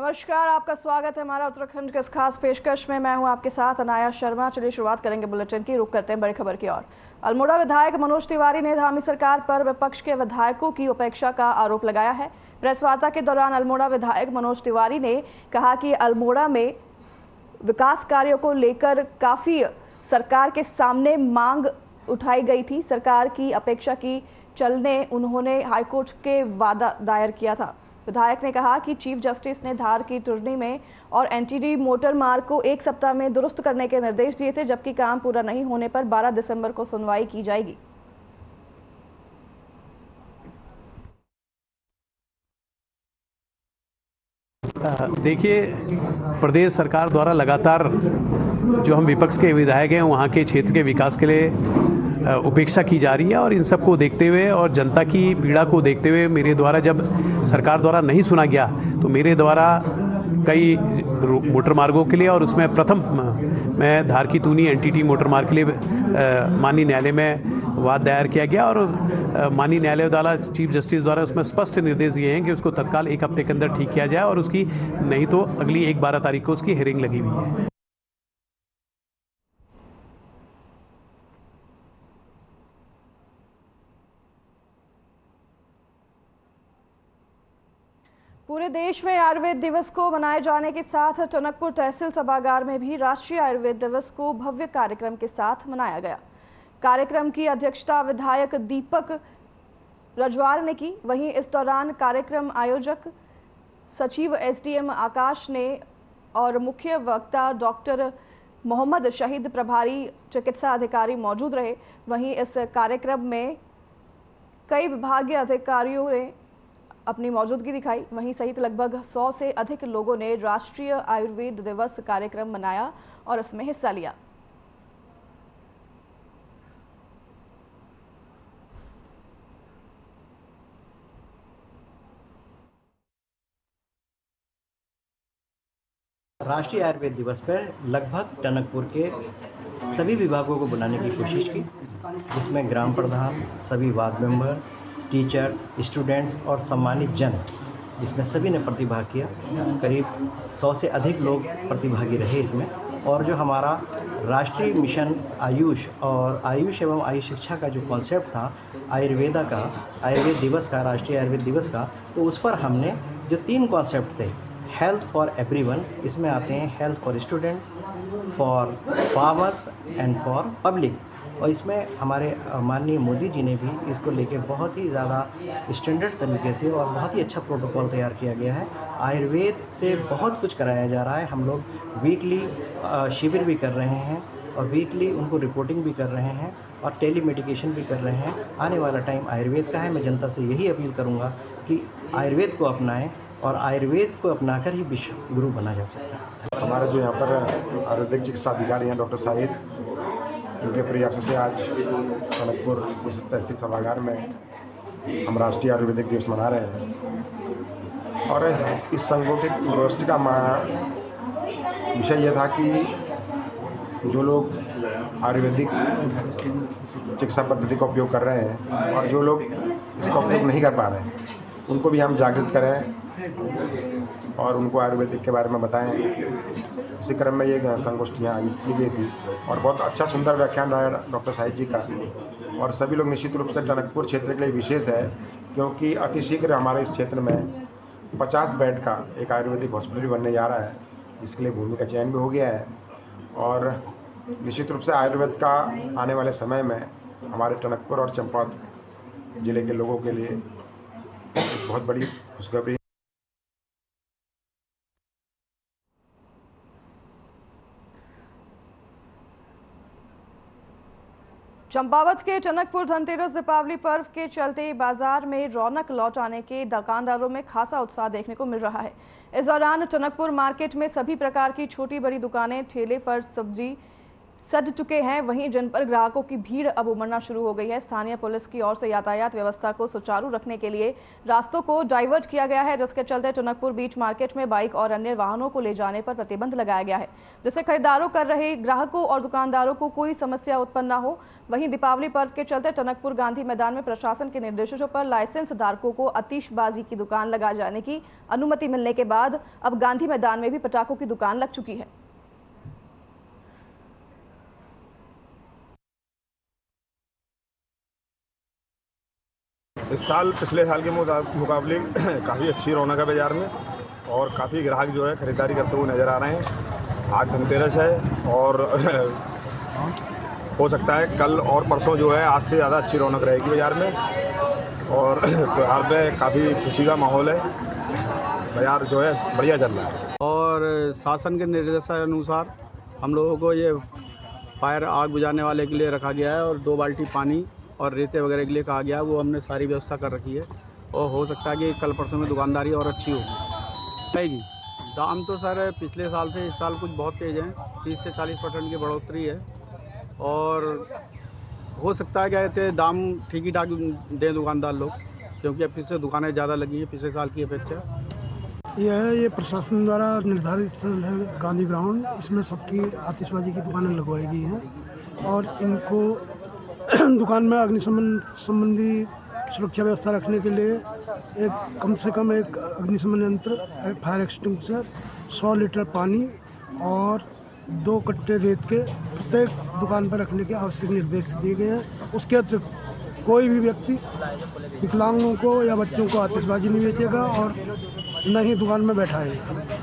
नमस्कार, आपका स्वागत है हमारा उत्तराखंड के इस खास पेशकश में। मैं हूं आपके साथ अनाया शर्मा। चलिए शुरुआत करेंगे बुलेटिन की। रुक करते हैं बड़ी खबर की ओर। अल्मोड़ा विधायक मनोज तिवारी ने धामी सरकार पर विपक्ष के विधायकों की उपेक्षा का आरोप लगाया है। प्रेस वार्ता के दौरान अल्मोड़ा विधायक मनोज तिवारी ने कहा कि अल्मोड़ा में विकास कार्यों को लेकर काफी सरकार के सामने मांग उठाई गई थी। सरकार की अपेक्षा की चलने उन्होंने हाईकोर्ट के वादा दायर किया था। विधायक ने कहा कि चीफ जस्टिस ने धार की तुरनी में और एनटीडी मोटर मार्ग को 1 सप्ताह में दुरुस्त करने के निर्देश दिए थे, जबकि काम पूरा नहीं होने पर 12 दिसंबर को सुनवाई की जाएगी। देखिए, प्रदेश सरकार द्वारा लगातार जो हम विपक्ष के विधायक हैं वहाँ के क्षेत्र के विकास के लिए उपेक्षा की जा रही है और इन सब को देखते हुए और जनता की पीड़ा को देखते हुए मेरे द्वारा जब सरकार द्वारा नहीं सुना गया तो मेरे द्वारा कई मोटर मार्गों के लिए और उसमें प्रथम मैं धार की तूनी एनटीटी मोटर मार्ग के लिए माननीय न्यायालय में वाद दायर किया गया और माननीय न्यायालय द्वारा चीफ जस्टिस द्वारा उसमें स्पष्ट निर्देश दिए हैं कि उसको तत्काल 1 हफ्ते के अंदर ठीक किया जाए और उसकी नहीं तो अगली 12 तारीख को उसकी हियरिंग लगी हुई है। पूरे देश में आयुर्वेद दिवस को मनाए जाने के साथ टनकपुर तहसील सभागार में भी राष्ट्रीय आयुर्वेद दिवस को भव्य कार्यक्रम के साथ मनाया गया। कार्यक्रम की अध्यक्षता विधायक दीपक रजवार ने की। वहीं इस दौरान कार्यक्रम आयोजक सचिव एसडीएम आकाश ने और मुख्य वक्ता डॉक्टर मोहम्मद शहीद प्रभारी चिकित्सा अधिकारी मौजूद रहे। वहीं इस कार्यक्रम में कई विभागीय अधिकारियों ने अपनी मौजूदगी दिखाई। वहीं सहित लगभग 100 से अधिक लोगों ने राष्ट्रीय आयुर्वेद दिवस कार्यक्रम मनाया और इसमें हिस्सा लिया। राष्ट्रीय आयुर्वेद दिवस पर लगभग टनकपुर के सभी विभागों को बुलाने की कोशिश की, जिसमें ग्राम प्रधान, सभी वार्ड मेंबर, टीचर्स, स्टूडेंट्स और सम्मानित जन, जिसमें सभी ने प्रतिभाग किया। करीब 100 से अधिक लोग प्रतिभागी रहे इसमें। और जो हमारा राष्ट्रीय मिशन आयुष और आयुष एवं आयुष शिक्षा का जो कॉन्सेप्ट था आयुर्वेद दिवस का, राष्ट्रीय आयुर्वेद दिवस का, तो उस पर हमने जो 3 कॉन्सेप्ट थे, हेल्थ फॉर एवरीवन, इसमें आते हैं health for students, for farmers and for public. और इसमें हमारे माननीय मोदी जी ने भी इसको लेके बहुत ही ज़्यादा स्टैंडर्ड तरीके से और बहुत ही अच्छा प्रोटोकॉल तैयार किया गया है। आयुर्वेद से बहुत कुछ कराया जा रहा है। हम लोग वीकली शिविर भी कर रहे हैं और वीकली उनको रिपोर्टिंग भी कर रहे हैं और टेली मेडिकेशन भी कर रहे हैं। आने वाला टाइम आयुर्वेद का है। मैं जनता से यही अपील करूँगा कि आयुर्वेद को अपनाएं और आयुर्वेद को अपनाकर ही विश्व गुरु बना जा सकता है। हमारा जो यहाँ पर आयुर्वेदिक चिकित्सा अधिकारी हैं डॉक्टर साहिद, उनके प्रयासों से आज टनकपुर तहसील सभागार में हम राष्ट्रीय आयुर्वेदिक दिवस मना रहे हैं। और इस संगठित गोष्ठी का विषय यह था कि जो लोग आयुर्वेदिक चिकित्सा पद्धति का उपयोग कर रहे हैं और जो लोग इसका उपयोग नहीं कर पा रहे हैं, उनको भी हम जागृत करें और उनको आयुर्वेदिक के बारे में बताएं। इसी क्रम में ये संगोष्ठियाँ आयोजित की गई थी और बहुत अच्छा सुंदर व्याख्यान रहा डॉक्टर साहिब जी का। और सभी लोग निश्चित रूप से टनकपुर क्षेत्र के लिए विशेष है, क्योंकि अतिशीघ्र हमारे इस क्षेत्र में 50 बेड का एक आयुर्वेदिक हॉस्पिटल बनने जा रहा है, जिसके लिए भूमि का चयन भी हो गया है। और निश्चित रूप से आयुर्वेद का आने वाले समय में हमारे टनकपुर और चंपावत जिले के लोगों के लिए बहुत बड़ी खुशखबरी। चंपावत के टनकपुर धनतेरस दीपावली पर्व के चलते बाजार में रौनक लौट आने के दुकानदारों में खासा उत्साह देखने को मिल रहा है। इस दौरान टनकपुर मार्केट में सभी प्रकार की छोटी बड़ी दुकानें, ठेले पर सब्जी सज चुके हैं, वहीं जिन पर ग्राहकों की भीड़ अब उमड़ना शुरू हो गई है। स्थानीय पुलिस की ओर से यातायात व्यवस्था को सुचारू रखने के लिए रास्तों को डाइवर्ट किया गया है, जिसके चलते टनकपुर बीच मार्केट में बाइक और अन्य वाहनों को ले जाने पर प्रतिबंध लगाया गया है, जिससे खरीदारों कर रहे ग्राहकों और दुकानदारों को कोई समस्या उत्पन्न न हो। वहीं दीपावली पर्व के चलते टनकपुर गांधी मैदान में प्रशासन के निर्देशों पर लाइसेंस धारकों को आतिशबाजी की दुकान लगा जाने की अनुमति मिलने के बाद अब गांधी मैदान में भी पटाखों की दुकान लग चुकी है। इस साल पिछले साल के मुकाबले काफ़ी अच्छी रौनक है बाज़ार में और काफ़ी ग्राहक जो है ख़रीदारी करते हुए नज़र आ रहे हैं। आज धनतेरस है और हो सकता है कल और परसों जो है आज से ज़्यादा अच्छी रौनक रहेगी बाज़ार में और त्यौहार पे काफ़ी खुशी का माहौल है। बाज़ार जो है बढ़िया चल रहा है और शासन के निर्देशानुसार हम लोगों को ये फायर आग बुझाने वाले के लिए रखा गया है और 2 बाल्टी पानी और रेते वगैरह के लिए कहा गया है। वो हमने सारी व्यवस्था कर रखी है और हो सकता है कि कल परसों में दुकानदारी और अच्छी होगी। दाम तो सर पिछले साल से इस साल कुछ बहुत तेज़ हैं, 30 से 40% की बढ़ोतरी है और हो सकता है क्या कहते हैं दाम ठीक ही ठाक दें दुकानदार लोग, क्योंकि अब फिर से दुकानें ज़्यादा लगी हैं पिछले साल की अपेक्षा। ये प्रशासन द्वारा निर्धारित स्थल है गांधी ग्राउंड, इसमें सबकी आतिशबाजी की दुकानें लगवाई गई हैं और इनको दुकान में अग्निशमन संबंधी सुरक्षा व्यवस्था रखने के लिए कम से कम एक अग्निशमन यंत्र, फायर एक्सटिंग्विशर, 100 लीटर पानी और 2 कट्टे रेत के प्रत्येक दुकान पर रखने के आवश्यक निर्देश दिए गए हैं। उसके अतिरिक्त कोई भी व्यक्ति विकलांगों को या बच्चों को आतिशबाजी नहीं बेचेगा और न ही दुकान में बैठाएगा।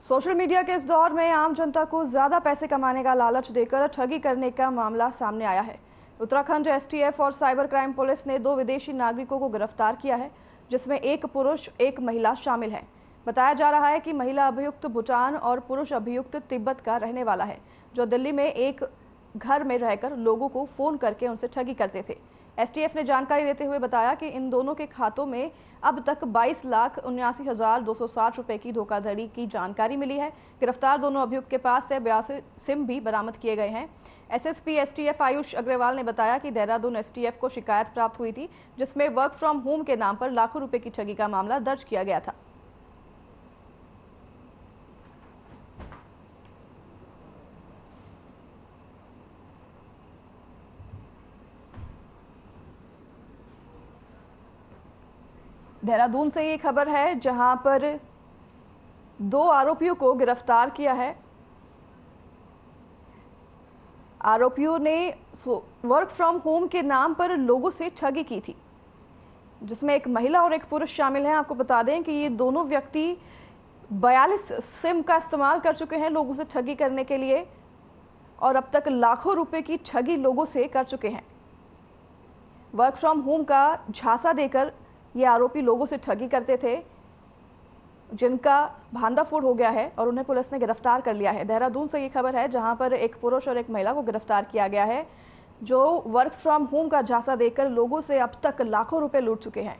सोशल मीडिया के इस दौर में आम जनता को ज्यादा पैसे कमाने का लालच देकर ठगी करने का मामला सामने आया है। उत्तराखंड एसटीएफ और साइबर क्राइम पुलिस ने 2 विदेशी नागरिकों को गिरफ्तार किया है, जिसमें एक पुरुष एक महिला शामिल है। बताया जा रहा है कि महिला अभियुक्त भूटान और पुरुष अभियुक्त तिब्बत का रहने वाला है, जो दिल्ली में एक घर में रहकर लोगों को फोन करके उनसे ठगी करते थे। एसटीएफ ने जानकारी देते हुए बताया कि इन दोनों के खातों में अब तक 22,79,260 रुपए की धोखाधड़ी की जानकारी मिली है। गिरफ्तार दोनों अभियुक्त के पास से 82 सिम भी बरामद किए गए हैं। एसएसपी एसटीएफ आयुष अग्रवाल ने बताया कि देहरादून एसटीएफ को शिकायत प्राप्त हुई थी, जिसमें वर्क फ्रॉम होम के नाम पर लाखों रुपए की ठगी का मामला दर्ज किया गया था। देहरादून से ये खबर है, जहां पर 2 आरोपियों को गिरफ्तार किया है। आरोपियों ने वर्क फ्रॉम होम के नाम पर लोगों से ठगी की थी, जिसमें एक महिला और एक पुरुष शामिल हैं। आपको बता दें कि ये दोनों व्यक्ति 42 सिम का इस्तेमाल कर चुके हैं लोगों से ठगी करने के लिए और अब तक लाखों रुपए की ठगी लोगों से कर चुके हैं। वर्क फ्रॉम होम का झांसा देकर ये आरोपी लोगों से ठगी करते थे, जिनका भांडाफोड़ हो गया है और उन्हें पुलिस ने गिरफ्तार कर लिया है। देहरादून से ये खबर है, जहां पर एक पुरुष और एक महिला को गिरफ्तार किया गया है, जो वर्क फ्रॉम होम का झांसा देकर लोगों से अब तक लाखों रुपए लूट चुके हैं।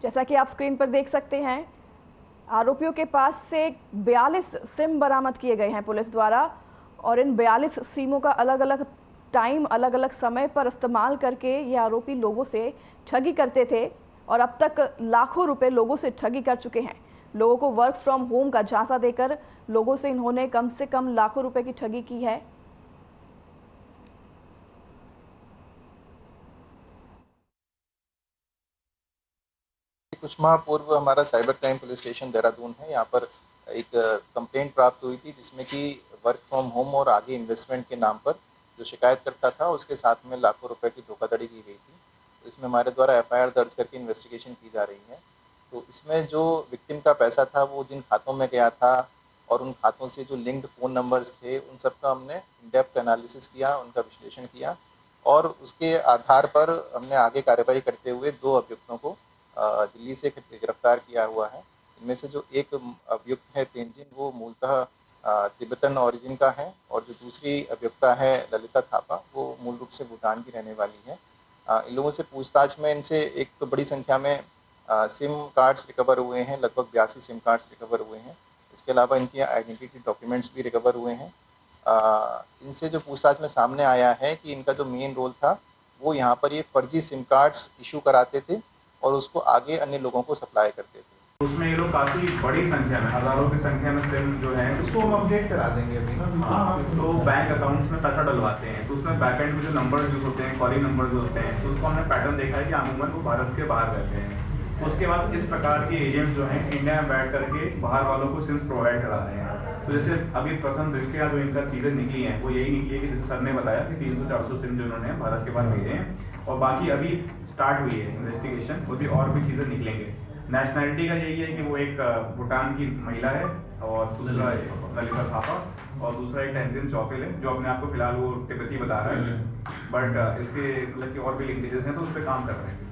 जैसा कि आप स्क्रीन पर देख सकते हैं, आरोपियों के पास से 42 सिम बरामद किए गए हैं पुलिस द्वारा और इन 42 सिमों का अलग अलग टाइम, अलग अलग समय पर इस्तेमाल करके ये आरोपी लोगों से ठगी करते थे और अब तक लाखों रुपए लोगों से ठगी कर चुके हैं। लोगों को वर्क फ्रॉम होम का झांसा देकर लोगों से इन्होंने कम से कम लाखों रुपए की ठगी की है। कुछ माह पूर्व हमारा cyber crime police station Dehradun है, यहाँ पर एक कंप्लेंट प्राप्त हुई थी, जिसमें कि वर्क फ्रॉम होम और आगे इन्वेस्टमेंट के नाम पर जो शिकायत करता था उसके साथ में लाखों रुपए की धोखाधड़ी की गई थी। तो इसमें हमारे द्वारा एफआईआर दर्ज करके इन्वेस्टिगेशन की जा रही है। तो इसमें जो विक्टिम का पैसा था वो जिन खातों में गया था और उन खातों से जो लिंक्ड फ़ोन नंबर्स थे उन सब का हमने इन डेप्थ एनालिसिस किया, उनका विश्लेषण किया और उसके आधार पर हमने आगे कार्रवाई करते हुए 2 अभियुक्तों को दिल्ली से गिरफ्तार किया हुआ है। इनमें से जो एक अभियुक्त है तेंजिन, वो मूलतः तिब्बतन ओरिजिन का है और जो दूसरी अभियुक्ता है ललिता थापा, वो मूल रूप से भूटान की रहने वाली है। इन लोगों से पूछताछ में इनसे एक तो बड़ी संख्या में सिम कार्ड्स रिकवर हुए हैं, लगभग 82 सिम कार्ड्स रिकवर हुए हैं। इसके अलावा इनकी आइडेंटिटी डॉक्यूमेंट्स भी रिकवर हुए हैं। इनसे जो पूछताछ में सामने आया है कि इनका जो मेन रोल था वो यहाँ पर ये फर्जी सिम कार्ड्स इशू कराते थे और उसको आगे अन्य लोगों को सप्लाई करते थे। उसमें ये लोग काफ़ी बड़ी संख्या में, हज़ारों की संख्या में सिम जो है, उसको हम अपडेट करा देंगे अभी ना। हाँ, तो बैंक अकाउंट्स में पैसा डलवाते हैं, तो उसमें बैकएंड में जो नंबर यूज होते हैं, कॉलिंग नंबर जो होते हैं, तो उसको हमने पैटर्न देखा है कि अमूमन वो भारत के बाहर रहते हैं। उसके बाद इस प्रकार के एजेंट्स जो हैं इंडिया में बैठ करके बाहर वालों को सिम्स प्रोवाइड करा रहे हैं। तो जैसे अभी प्रथम दृष्टया जो इनका चीज़ें निकली हैं वो यही निकली है कि जैसे सर ने बताया कि 300-400 सिम जो इन्होंने भारत के बाहर भेजे हैं, और बाकी अभी स्टार्ट हुई है इन्वेस्टिगेशन, वो भी और भी चीज़ें निकलेंगे। नेशनैलिटी का यही है कि वो एक भूटान की महिला है और दूसरा ललिता थापा और दूसरा एक तहसीन चौकिल है जो अपने आप को फिलहाल वो तिब्बती बता रहा है, बट इसके मतलब कि और भी लिंकेजेस हैं तो उस पर काम कर रहे हैं।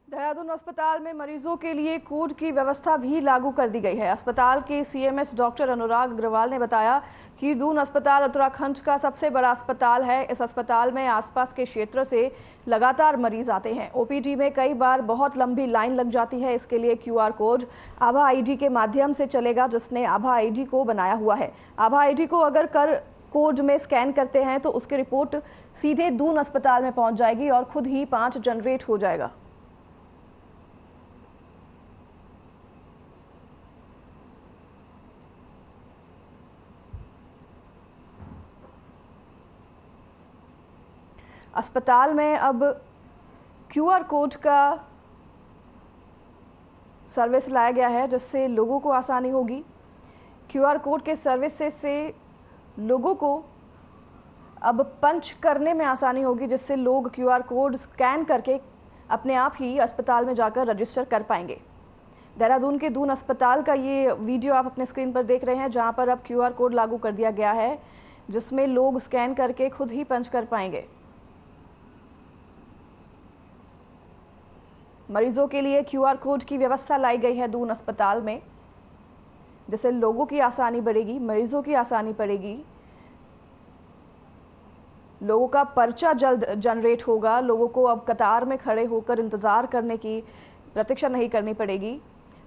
देहरादून अस्पताल में मरीजों के लिए कोड की व्यवस्था भी लागू कर दी गई है। अस्पताल के सीएमएस डॉक्टर अनुराग अग्रवाल ने बताया कि दून अस्पताल उत्तराखंड का सबसे बड़ा अस्पताल है। इस अस्पताल में आसपास के क्षेत्र से लगातार मरीज आते हैं। ओपीडी में कई बार बहुत लंबी लाइन लग जाती है। इसके लिए क्यूआर कोड आभा आईडी के माध्यम से चलेगा, जिसने आभा आईडी को बनाया हुआ है। आभा आईडी को अगर कर कोड में स्कैन करते हैं तो उसकी रिपोर्ट सीधे दून अस्पताल में पहुंच जाएगी और खुद ही 5 जनरेट हो जाएगा। अस्पताल में अब क्यूआर कोड का सर्विस लाया गया है, जिससे लोगों को आसानी होगी। क्यूआर कोड के सर्विस से लोगों को अब पंच करने में आसानी होगी, जिससे लोग क्यूआर कोड स्कैन करके अपने आप ही अस्पताल में जाकर रजिस्टर कर पाएंगे। देहरादून के दून अस्पताल का ये वीडियो आप अपने स्क्रीन पर देख रहे हैं, जहां पर अब क्यूआर कोड लागू कर दिया गया है, जिसमें लोग स्कैन करके खुद ही पंच कर पाएंगे। मरीजों के लिए क्यूआर कोड की व्यवस्था लाई गई है दून अस्पताल में, जिससे लोगों की आसानी बढ़ेगी, मरीजों की आसानी बढ़ेगी, लोगों का पर्चा जल्द जनरेट होगा। लोगों को अब कतार में खड़े होकर इंतजार करने की प्रतीक्षा नहीं करनी पड़ेगी।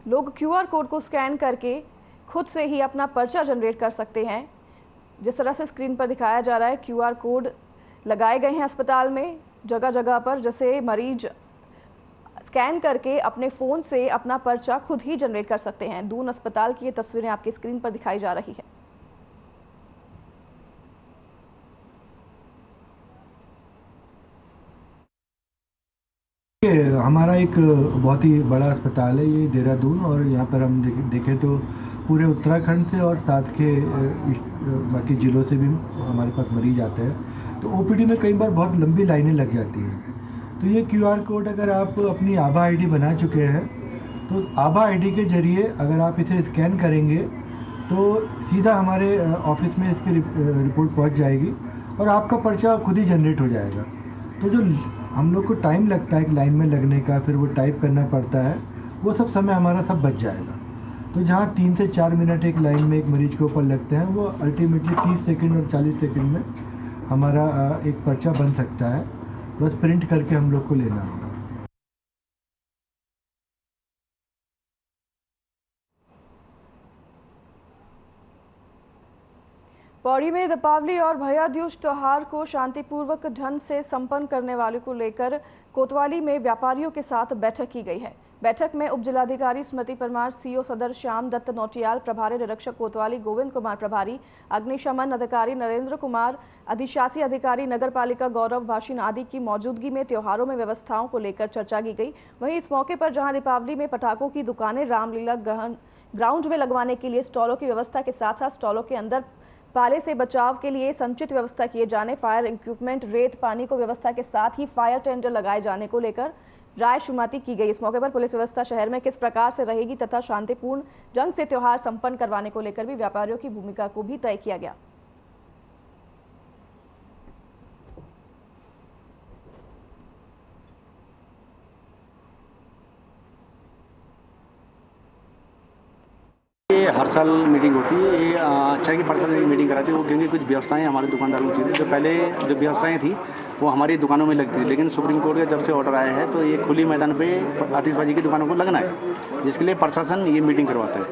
लोग क्यूआर कोड को स्कैन करके खुद से ही अपना पर्चा जनरेट कर सकते हैं। जिस तरह से स्क्रीन पर दिखाया जा रहा है, क्यूआर कोड लगाए गए हैं अस्पताल में जगह जगह पर, जैसे मरीज स्कैन करके अपने फ़ोन से अपना पर्चा खुद ही जनरेट कर सकते हैं। दून अस्पताल की ये तस्वीरें आपकी स्क्रीन पर दिखाई जा रही है। हमारा एक बहुत ही बड़ा अस्पताल है ये देहरादून, और यहाँ पर हम देखें तो पूरे उत्तराखंड से और साथ के बाकी ज़िलों से भी हमारे पास मरीज आते हैं। तो ओपीडी में कई बार बहुत लंबी लाइनें लग जाती हैं। तो ये क्यूआर कोड अगर आप अपनी आभा आईडी बना चुके हैं तो आभा आईडी के ज़रिए अगर आप इसे स्कैन करेंगे तो सीधा हमारे ऑफिस में इसकी रिपोर्ट पहुंच जाएगी और आपका पर्चा खुद ही जनरेट हो जाएगा। तो जो हम लोग को टाइम लगता है एक लाइन में लगने का, फिर वो टाइप करना पड़ता है, वो सब समय हमारा सब बच जाएगा। तो जहाँ 3 से 4 मिनट एक लाइन में एक मरीज के ऊपर लगते हैं, वो अल्टीमेटली 30 सेकंड और 40 सेकंड में हमारा एक पर्चा बन सकता है। बस प्रिंट करके हम लोग को लेना होगा। पौड़ी में दीपावली और भैया दूज त्योहार को शांतिपूर्वक ढंग से संपन्न करने वाले को लेकर कोतवाली में व्यापारियों के साथ बैठक की गई है। बैठक में उप जिलाधिकारी स्मृति परमार, सीओ सदर श्याम दत्त नौटियाल, प्रभारी निरीक्षक कोतवाली गोविंद कुमार प्रभारी, अग्निशमन अधिकारी नरेंद्र कुमार, अधिशासी अधिकारी नगर पालिका गौरव भाषिन आदि की मौजूदगी में त्योहारों में व्यवस्थाओं को लेकर चर्चा की गई। वहीं इस मौके पर जहां दीपावली में पटाखों की दुकानें रामलीला ग्राउंड में लगवाने के लिए स्टॉलों की व्यवस्था के साथ साथ स्टॉलों के अंदर पाले से बचाव के लिए संचित व्यवस्था किए जाने, फायर इक्विपमेंट, रेत, पानी को व्यवस्था के साथ ही फायर टेंडर लगाए जाने को लेकर राय शुमाती की गई। इस मौके पर पुलिस व्यवस्था शहर में किस प्रकार से रहेगी तथा शांतिपूर्ण ढंग से त्योहार संपन्न करवाने को लेकर भी व्यापारियों की भूमिका को भी तय किया गया। साल मीटिंग होती है। ये अच्छा की 5 साल की मीटिंग कराती है वो, क्योंकि कुछ व्यवस्थाएं हमारे दुकानदारों की थी। जो पहले जो व्यवस्थाएं थी वो हमारी दुकानों में लगती थी, लेकिन सुप्रीम कोर्ट का जब से ऑर्डर आया है तो ये खुली मैदान पे आतिशबाजी की दुकानों को लगना है, जिसके लिए प्रशासन ये मीटिंग करवाता है।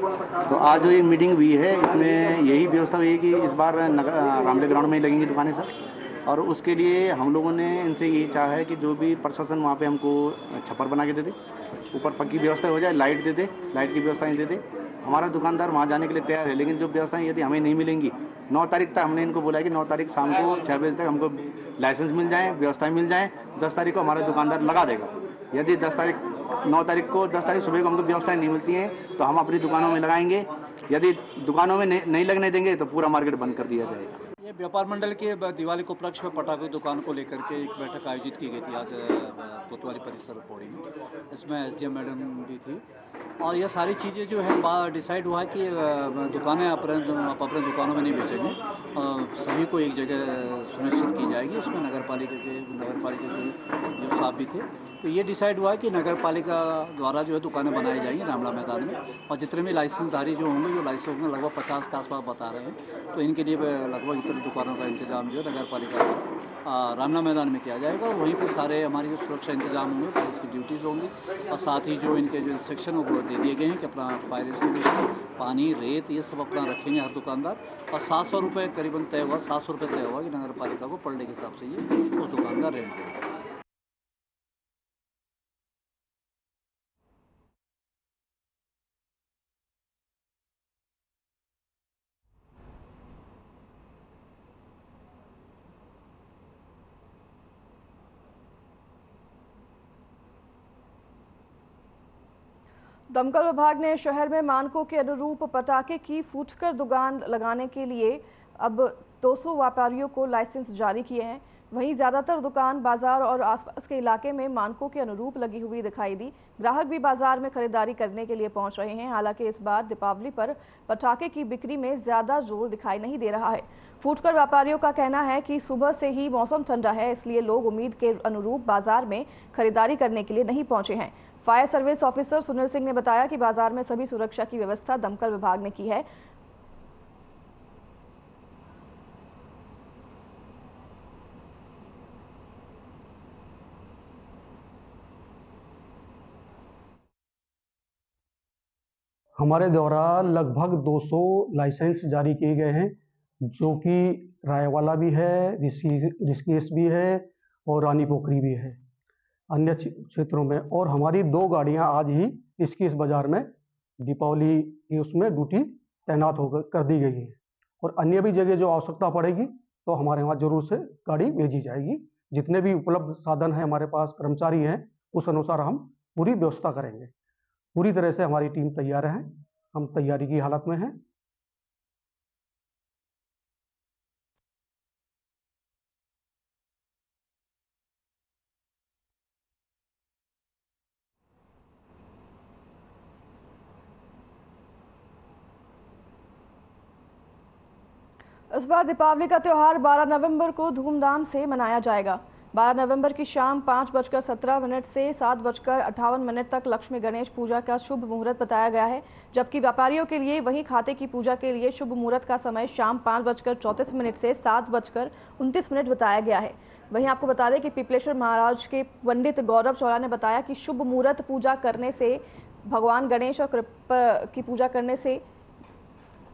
तो आज जो ये मीटिंग हुई है इसमें यही व्यवस्था हुई है कि इस बार रामले ग्राउंड में ही लगेंगी दुकानें सर, और उसके लिए हम लोगों ने इनसे यही चाहा है कि जो भी प्रशासन वहाँ पे हमको छप्पर बना के दे दे, ऊपर पक्की व्यवस्था हो जाए, लाइट दे दे, लाइट की व्यवस्थाएं दे दे। हमारा दुकानदार वहाँ जाने के लिए तैयार है, लेकिन जो व्यवस्थाएं यदि हमें नहीं मिलेंगी, 9 तारीख तक हमने इनको बोला है कि 9 तारीख शाम को 6 बजे तक हमको लाइसेंस मिल जाए, व्यवस्थाएं मिल जाएँ, 10 तारीख को हमारा दुकानदार लगा देगा। यदि 9 तारीख को 10 तारीख सुबह को हमको व्यवस्थाएं नहीं मिलती हैं तो हम अपनी दुकानों में लगाएंगे। यदि दुकानों में नहीं लगने देंगे तो पूरा मार्केट बंद कर दिया जाएगा। ये व्यापार मंडल के दिवाली को उपलक्ष्य में पटाखे दुकान को लेकर के एक बैठक आयोजित की गई थी आज कोतवाली परिसर पौड़ी में। इसमें एसडीएम मैडम भी थी और ये सारी चीज़ें जो है डिसाइड हुआ है कि दुकानें अपने दुकानों में नहीं बेचेंगे, सभी को एक जगह सुनिश्चित की जाएगी। उसमें नगर पालिका के जो साहब भी थे, तो ये डिसाइड हुआ है कि नगर पालिका द्वारा जो है दुकानें बनाई जाएंगी रामला मैदान में, और जितने भी लाइसेंसधारी जो होंगे, जो लाइसेंस होंगे लगभग 50 के आसपास बता रहे हैं, तो इनके लिए लगभग इतनी दुकानों का इंतजाम जो है नगर पालिका रामला मैदान में किया जाएगा। और वहीं पर सारे हमारी जो सुरक्षा इंतजाम होंगे, पुलिस की ड्यूटीज़ होंगी, और साथ ही जो इनके जो इंस्ट्रक्शन वो दे दिए गए हैं कि अपना फायर एक्सटिंग्विशर, पानी, रेत ये सब अपना रखेंगे हर दुकानदार। और 700 रुपये करीबन तय हुआ, 700 रुपये तय हुआ कि नगर पालिका को पर डे के हिसाब से ये उस दुकान का रेंट देगा। दमकल विभाग ने शहर में मानकों के अनुरूप पटाखे की फुटकर दुकान लगाने के लिए अब 200 व्यापारियों को लाइसेंस जारी किए हैं। वहीं ज्यादातर दुकान बाजार और आसपास के इलाके में मानकों के अनुरूप लगी हुई दिखाई दी। ग्राहक भी बाजार में खरीदारी करने के लिए पहुंच रहे हैं। हालांकि इस बार दीपावली पर पटाखे की बिक्री में ज्यादा जोर दिखाई नहीं दे रहा है। फुटकर व्यापारियों का कहना है कि सुबह से ही मौसम ठंडा है, इसलिए लोग उम्मीद के अनुरूप बाजार में खरीदारी करने के लिए नहीं पहुंचे हैं। Fire service officer Sunil Singh ने बताया कि बाजार में सभी सुरक्षा की व्यवस्था दमकल विभाग ने की है। हमारे द्वारा लगभग 200 लाइसेंस जारी किए गए हैं, जो कि रायवाला भी है, ऋषिकेश भी है और रानी पोखरी भी है अन्य क्षेत्रों में। और हमारी 2 गाड़ियां आज ही ऋषिकेश बाजार में दीपावली की उसमें ड्यूटी तैनात कर दी गई है, और अन्य भी जगह जो आवश्यकता पड़ेगी तो हमारे वहाँ जरूर से गाड़ी भेजी जाएगी। जितने भी उपलब्ध साधन हैं, हमारे पास कर्मचारी हैं, उस अनुसार हम पूरी व्यवस्था करेंगे। पूरी तरह से हमारी टीम तैयार है, हम तैयारी की हालत में हैं। इस बार दीपावली का त्यौहार 12 नवंबर को धूमधाम से मनाया जाएगा। 12 नवंबर की शाम 5:17 से 7:58 तक लक्ष्मी गणेश पूजा का शुभ मुहूर्त बताया गया है, जबकि व्यापारियों के लिए वही खाते की पूजा के लिए शुभ मुहूर्त का समय शाम 5:34 से 7:29 बताया गया है। वहीं आपको बता दें कि पिपलेश्वर महाराज के पंडित गौरव चौड़ा ने बताया कि शुभ मुहूर्त पूजा करने से, भगवान गणेश और कृपा की पूजा करने से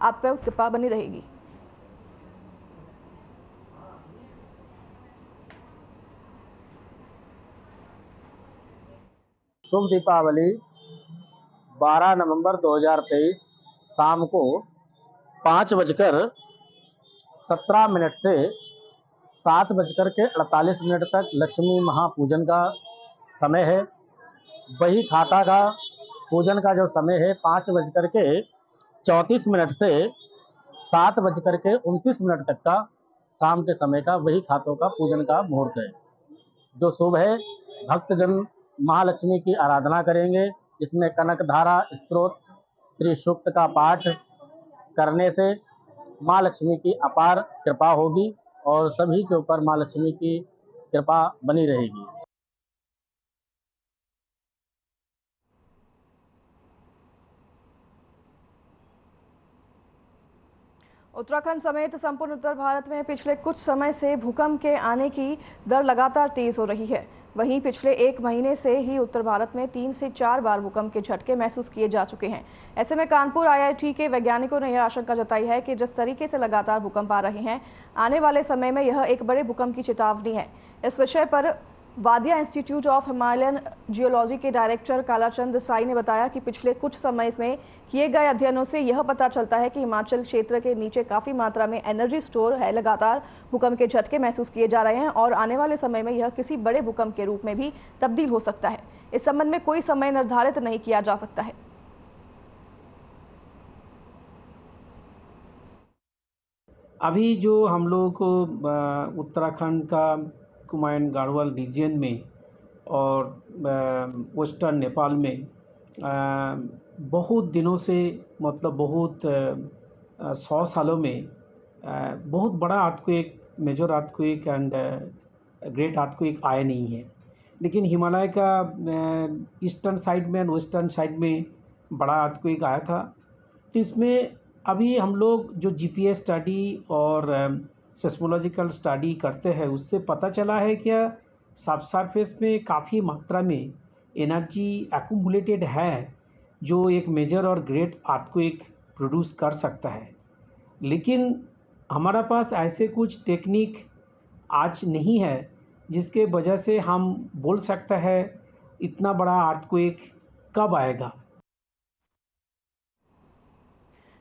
आप पर कृपा बनी रहेगी। शुभ दीपावली 12 नवंबर 2023 शाम को 5:17 से 7:48 तक लक्ष्मी महापूजन का समय है। वही खाता का पूजन का जो समय है 5:34 से 7:29 तक का शाम के समय का वही खातों का पूजन का मुहूर्त है। जो शुभ है, भक्तजन महालक्ष्मी की आराधना करेंगे, जिसमें कनक धारा स्तोत्र श्री सूक्त का पाठ करने से माँ लक्ष्मी की अपार कृपा होगी और सभी के ऊपर माँ लक्ष्मी की कृपा बनी रहेगी। उत्तराखंड समेत संपूर्ण उत्तर भारत में पिछले कुछ समय से भूकंप के आने की दर लगातार तेज हो रही है। वहीं पिछले एक महीने से ही उत्तर भारत में 3 से 4 बार भूकंप के झटके महसूस किए जा चुके हैं। ऐसे में कानपुर IIT के वैज्ञानिकों ने यह आशंका जताई है कि जिस तरीके से लगातार भूकंप आ रहे हैं, आने वाले समय में यह एक बड़े भूकंप की चेतावनी है। इस विषय पर वादिया इंस्टीट्यूट ऑफ हिमालयन जियोलॉजी के डायरेक्टर कालाचंद साई ने बताया कि पिछले कुछ समय में किए गए अध्ययनों से यह पता चलता है कि हिमाचल क्षेत्र के नीचे काफी मात्रा में एनर्जी स्टोर है। लगातार भूकंप के झटके महसूस किए जा रहे हैं और आने वाले समय में यह किसी बड़े भूकंप के रूप में भी तब्दील हो सकता है। इस संबंध में कोई समय निर्धारित नहीं किया जा सकता है। अभी जो हम लोग को उत्तराखंड का कुमायूं गाढ़वाल रीजन में और वेस्टर्न नेपाल में बहुत दिनों से मतलब बहुत 100 सालों में बहुत बड़ा earthquake, major earthquake and great earthquake आया नहीं है। लेकिन हिमालय का ईस्टर्न साइड में एंड वेस्टर्न साइड में बड़ा अर्थक्वेक आया था। तो इसमें अभी हम लोग जो GPS स्टडी और सेस्मोलॉजिकल स्टडी करते हैं उससे पता चला है कि सब सरफेस में काफ़ी मात्रा में एनर्जी एक्यूमुलेटेड है जो एक मेजर और ग्रेट अर्थक्वेक प्रोड्यूस कर सकता है। लेकिन हमारा पास ऐसे कुछ टेक्निक आज नहीं है जिसके वजह से हम बोल सकते हैं इतना बड़ा अर्थक्वेक कब आएगा।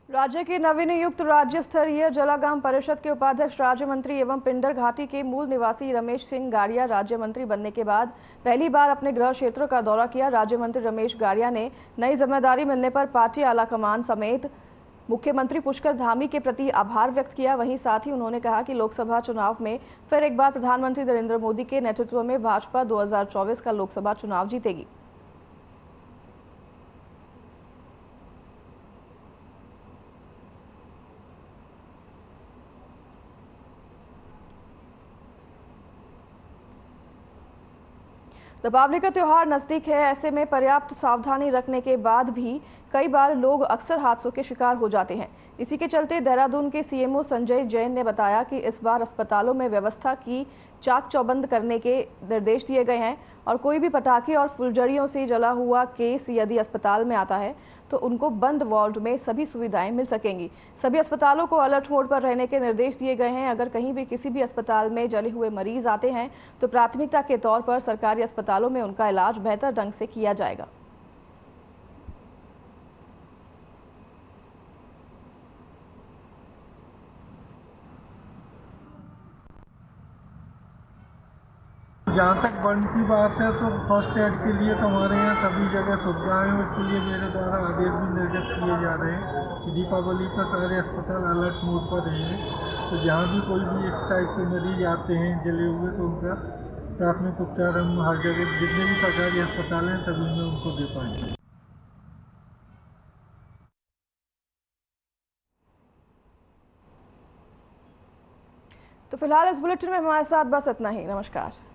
राज्य के नवनियुक्त राज्य स्तरीय जलागम परिषद के उपाध्यक्ष राज्य मंत्री एवं पिंडर घाटी के मूल निवासी रमेश सिंह गाड़िया राज्य मंत्री बनने के बाद पहली बार अपने गृह क्षेत्र का दौरा किया। राज्य मंत्री रमेश गाड़िया ने नई जिम्मेदारी मिलने पर पार्टी आलाकमान समेत मुख्यमंत्री पुष्कर धामी के प्रति आभार व्यक्त किया। वहीं साथ ही उन्होंने कहा कि लोकसभा चुनाव में फिर एक बार प्रधानमंत्री नरेंद्र मोदी के नेतृत्व में भाजपा 2024 का लोकसभा चुनाव जीतेगी। दीपावली का त्योहार नजदीक है। ऐसे में पर्याप्त सावधानी रखने के बाद भी कई बार लोग अक्सर हादसों के शिकार हो जाते हैं। इसी के चलते देहरादून के CMO संजय जैन ने बताया कि इस बार अस्पतालों में व्यवस्था की चाक चौबंद करने के निर्देश दिए गए हैं और कोई भी पटाखे और फुलझड़ियों से जला हुआ केस यदि अस्पताल में आता है तो उनको बंद वार्ड में सभी सुविधाएं मिल सकेंगी। सभी अस्पतालों को अलर्ट मोड पर रहने के निर्देश दिए गए हैं। अगर कहीं भी किसी भी अस्पताल में जले हुए मरीज आते हैं तो प्राथमिकता के तौर पर सरकारी अस्पतालों में उनका इलाज बेहतर ढंग से किया जाएगा। जहाँ तक बंद की बात है तो फर्स्ट एड के लिए तो हमारे यहाँ सभी जगह सुविधाएं हैं। उसके लिए मेरे द्वारा आदेश भी निर्गत किए जा रहे हैं कि दीपावली का सारे अस्पताल अलर्ट मोड पर रहेंगे। तो जहाँ भी कोई भी इस टाइप के मरीज आते हैं जले हुए तो उनका प्राथमिक उपचार हम हर जगह जितने भी सरकारी अस्पताल हैं सभी में उनको दे पाएंगे। तो फिलहाल इस बुलेटिन में हमारे साथ बस इतना ही। नमस्कार।